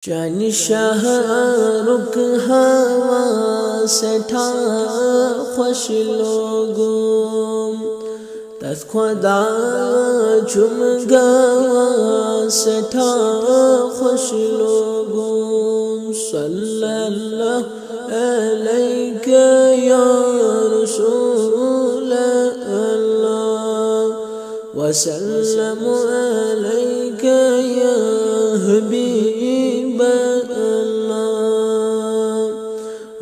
जानी शाहरुख हवा सेठा खुश लोगों तस खुदा झुम गवा सेठा खुश लोगों सल्लल्लाहु अलैहि या रसूल अल्लाह वसल्लम अलैहि या हबीब अल्लाह।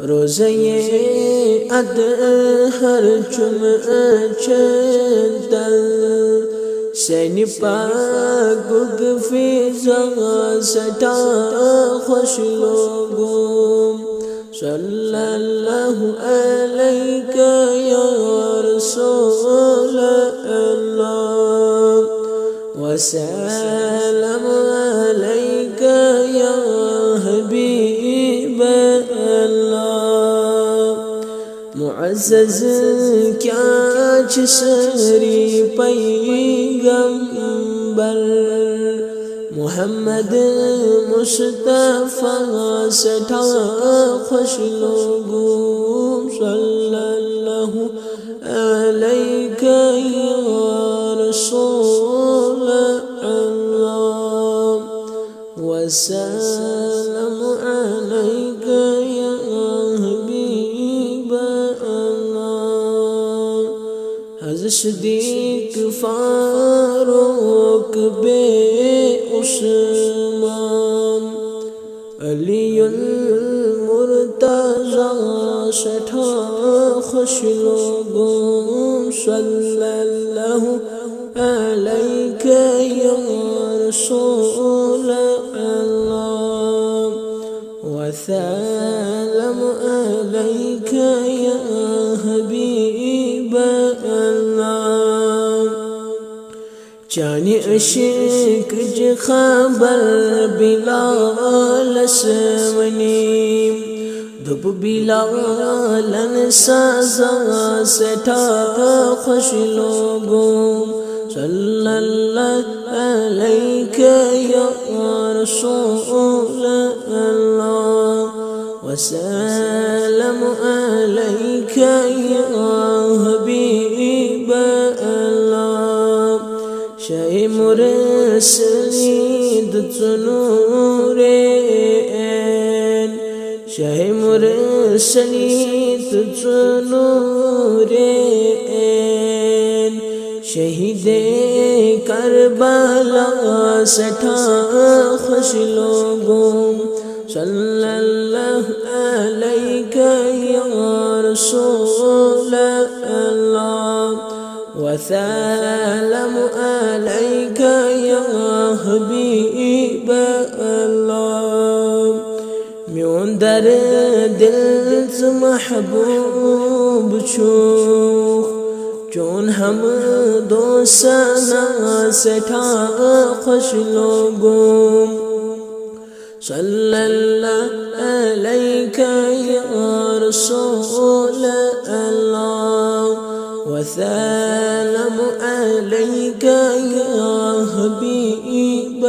रोज़े अदहर चुमचंदल सैनी पाक फिजा सटा खुश लोगों सल्लल्लाहु अलैहि या रसूल अल्लाह वसल्लम अलैहि या हबीब अल्लाह। मुअज़्ज़ज़ क्या सरी पैगंबर मुहम्मद मुस्तफ़ा सठा खुश लोगों सल्लल्लाहु अलैहि या रसूल अल्लाह वसल्लम अलैहि या हबीब अल्लाह। हज़रत सिद्दीक़ फारूक बे उस्मान अलीउल मुर्तज़ा सठा खुश लोगों सल्लल्लाहु अलैहि या रसूल अल्लाह वसल्लम अलैहि या हबीब अल्लाह। जाने इश्क ज खबर बिलाल सवनी धुप बिलालन सजा सठा खुश लोगों सल्लल्लाहु अलैहि या रसूल अल्लाह वसल्लम अलैहि या हबीब अल्लाह। शाह मुरसलीद चुनूरे शाह मुरसलीद चुनूरे शहीदे करबला सठा खुश लोगों सल्लल्लाहु अलैहि या रसूल अल्लाह वसल्लम अलैहि या हबीब अल्लाह। म्यों दर दिल महबूब छू चोन हम दो सना सठा खुश लोगों सल्लल्लाहु अलैहि या रसूल अल्लाह वसल्लम अलैहि या हबीब